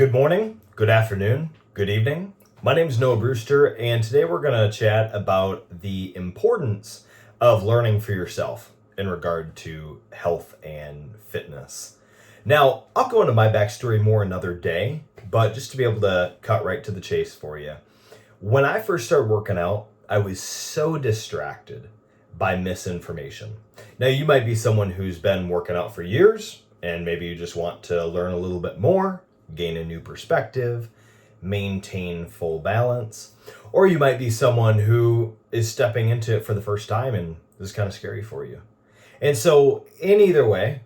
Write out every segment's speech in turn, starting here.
Good morning, good afternoon, good evening. My name is Noah Brewster, and today we're going to chat about the importance of learning for yourself in regard to health and fitness. Now, I'll go into my backstory more another day, but just to be able to cut right to the chase for you. When I first started working out, I was so distracted by misinformation. Now, you might be someone who's been working out for years, and maybe you just want to learn a little bit more, gain a new perspective, maintain full balance. Or you might be someone who is stepping into it for the first time and this is kind of scary for you. And so, in either way,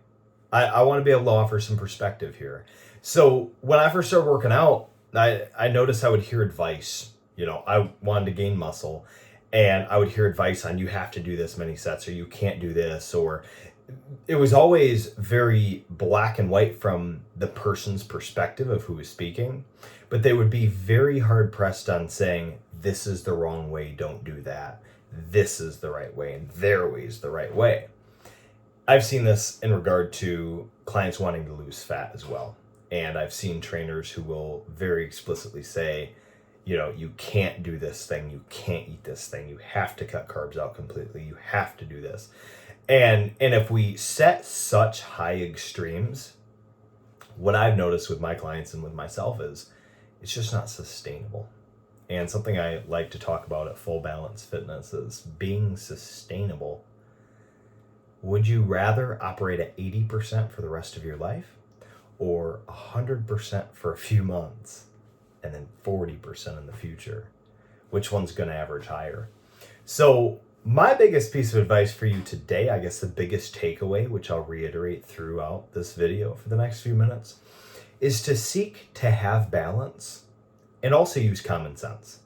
I want to be able to offer some perspective here. So, when I first started working out, I noticed I would hear advice. I wanted to gain muscle, and I would hear advice on you have to do this many sets, or you can't do this, or it was always very black and white from the person's perspective of who was speaking, but they would be very hard pressed on saying, this is the wrong way, don't do that. This is the right way, and their way is the right way. I've seen this in regard to clients wanting to lose fat as well. And I've seen trainers who will very explicitly say, you can't do this thing, you can't eat this thing, you have to cut carbs out completely, you have to do this. And if we set such high extremes, what I've noticed with my clients and with myself is it's just not sustainable. And something I like to talk about at Full Balance Fitness is being sustainable. Would you rather operate at 80% for the rest of your life, or 100% for a few months and then 40% in the future? Which one's going to average higher? So my biggest piece of advice for you today, I guess the biggest takeaway, which I'll reiterate throughout this video for the next few minutes, is to seek to have balance and also use common sense.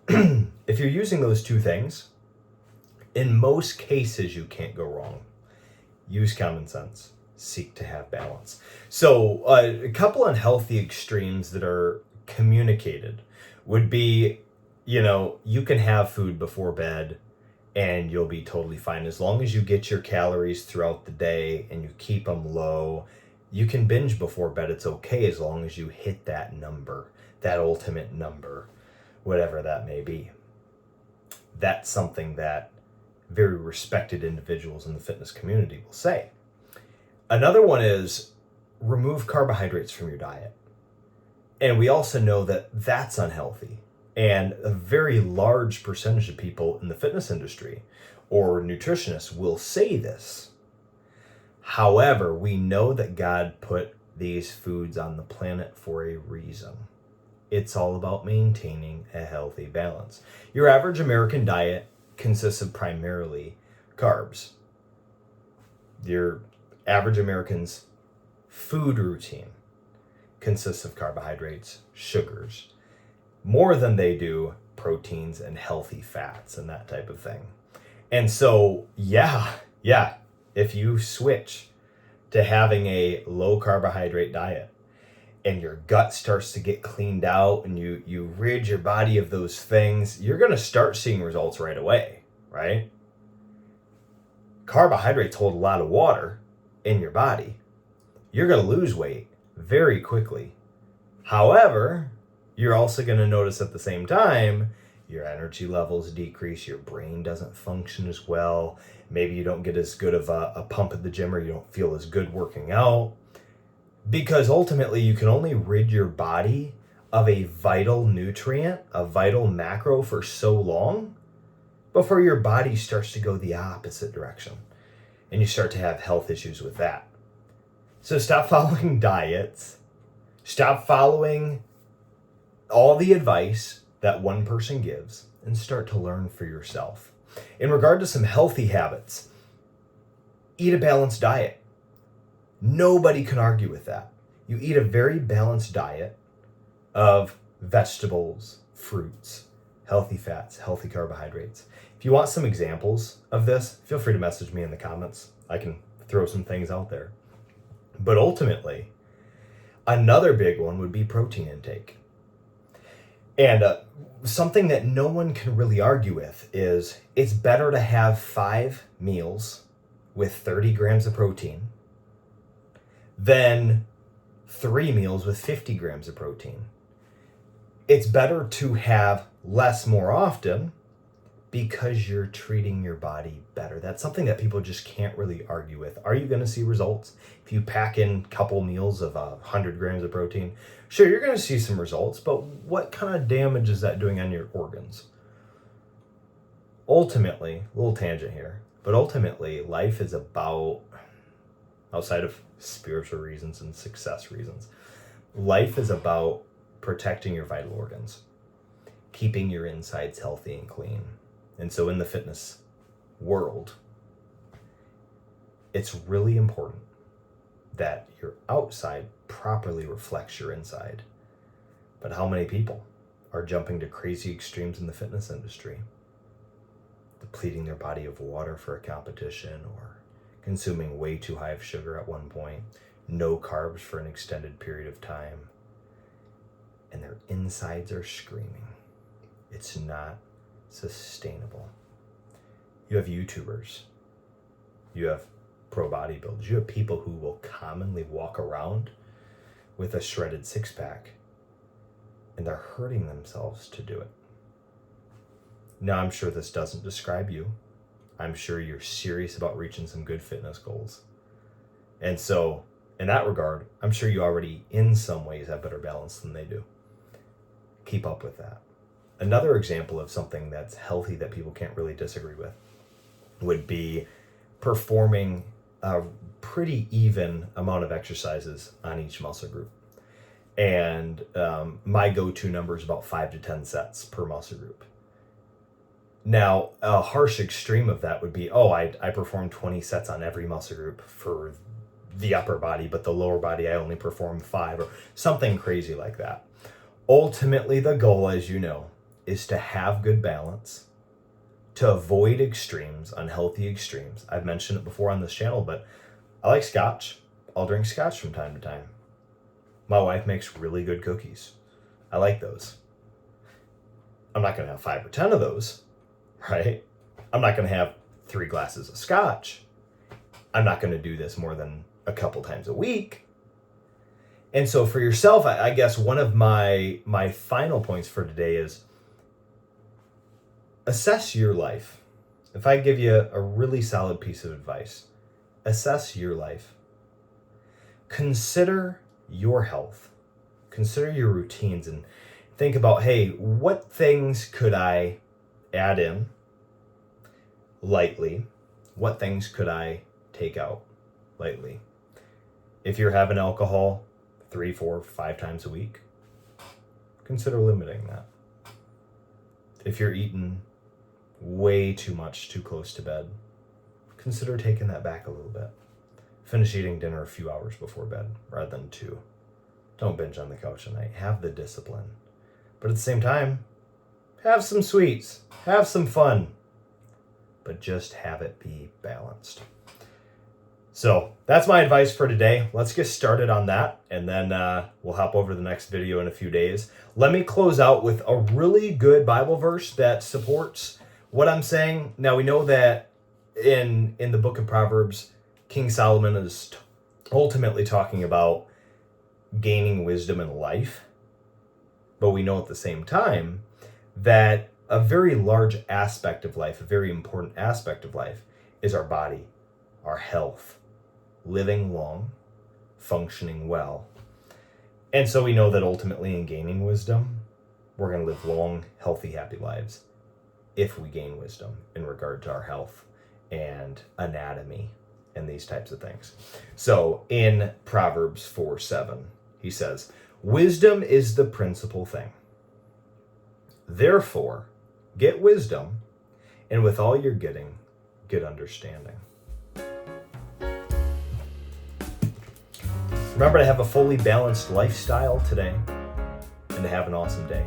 If you're using those two things, in most cases you can't go wrong. Use common sense, seek to have balance. So a couple unhealthy extremes that are communicated would be, you can have food before bed and you'll be totally fine. As long as you get your calories throughout the day and you keep them low, you can binge before bed. It's okay as long as you hit that number, that ultimate number, whatever that may be. That's something that very respected individuals in the fitness community will say. Another one is remove carbohydrates from your diet. And we also know that that's unhealthy. And a very large percentage of people in the fitness industry or nutritionists will say this. However, we know that God put these foods on the planet for a reason. It's all about maintaining a healthy balance. Your average American diet consists of primarily carbs. Your average American's food routine consists of carbohydrates, sugars, more than they do proteins and healthy fats and that type of thing. And so, yeah, if you switch to having a low carbohydrate diet and your gut starts to get cleaned out and you rid your body of those things, you're going to start seeing results right away, right? Carbohydrates hold a lot of water in your body. You're going to lose weight very quickly. However, you're also going to notice at the same time, your energy levels decrease, your brain doesn't function as well. Maybe you don't get as good of a pump at the gym, or you don't feel as good working out. Because ultimately, you can only rid your body of a vital nutrient, a vital macro for so long before your body starts to go the opposite direction. And you start to have health issues with that. So stop following diets. Stop following all the advice that one person gives and start to learn for yourself. In regard to some healthy habits, eat a balanced diet. Nobody can argue with that. You eat a very balanced diet of vegetables, fruits, healthy fats, healthy carbohydrates. If you want some examples of this, feel free to message me in the comments. I can throw some things out there. But ultimately, another big one would be protein intake. And something that no one can really argue with is it's better to have 5 meals with 30 grams of protein than 3 meals with 50 grams of protein. It's better to have less more often because you're treating your body better. That's something that people just can't really argue with. Are you going to see results if you pack in a couple meals of 100 grams of protein? Sure, you're going to see some results, but what kind of damage is that doing on your organs? Ultimately, a little tangent here, but ultimately, life is about, outside of spiritual reasons and success reasons, life is about protecting your vital organs, keeping your insides healthy and clean. And so in the fitness world, it's really important that your outside properly reflects your inside. But how many people are jumping to crazy extremes in the fitness industry? Depleting their body of water for a competition, or consuming way too high of sugar at one point, no carbs for an extended period of time, and their insides are screaming. It's not sustainable. You have YouTubers, you have pro bodybuilders, you have people who will commonly walk around with a shredded six-pack, and they're hurting themselves to do it. Now, I'm sure this doesn't describe you. I'm sure you're serious about reaching some good fitness goals. And so, in that regard, I'm sure you already, in some ways, have better balance than they do. Keep up with that. Another example of something that's healthy that people can't really disagree with would be performing a pretty even amount of exercises on each muscle group. And my go-to number is about 5 to 10 sets per muscle group. Now, a harsh extreme of that would be, I perform 20 sets on every muscle group for the upper body, but the lower body, I only perform 5, or something crazy like that. Ultimately, the goal, as you know, is to have good balance, to avoid extremes, unhealthy extremes. I've mentioned it before on this channel, but I like scotch. I'll drink scotch from time to time. My wife makes really good cookies. I like those. I'm not going to have 5 or 10 of those, right? I'm not going to have 3 glasses of scotch. I'm not going to do this more than a couple times a week. And so for yourself, I guess one of my final points for today is assess your life. If I give you a really solid piece of advice, assess your life. Consider your health. Consider your routines and think about, hey, what things could I add in lightly? What things could I take out lightly? If you're having alcohol 3, 4, 5 times a week, consider limiting that. If you're eating way too much too close to bed, consider taking that back a little bit. Finish eating dinner a few hours before bed rather than 2. Don't binge on the couch at night. Have the discipline. But at the same time, have some sweets, have some fun, but just have it be balanced. So that's my advice for today. Let's get started on that, and then we'll hop over to the next video in a few days. Let me close out with a really good Bible verse that supports what I'm saying. Now, we know that in the book of Proverbs, King Solomon is ultimately talking about gaining wisdom in life. But we know at the same time that a very large aspect of life, a very important aspect of life, is our body, our health, living long, functioning well. And so we know that ultimately in gaining wisdom, we're going to live long, healthy, happy lives if we gain wisdom in regard to our health and anatomy and these types of things. So in Proverbs 4:7, he says, wisdom is the principal thing. Therefore, get wisdom, and with all you're getting, get understanding. Remember to have a fully balanced lifestyle today and to have an awesome day.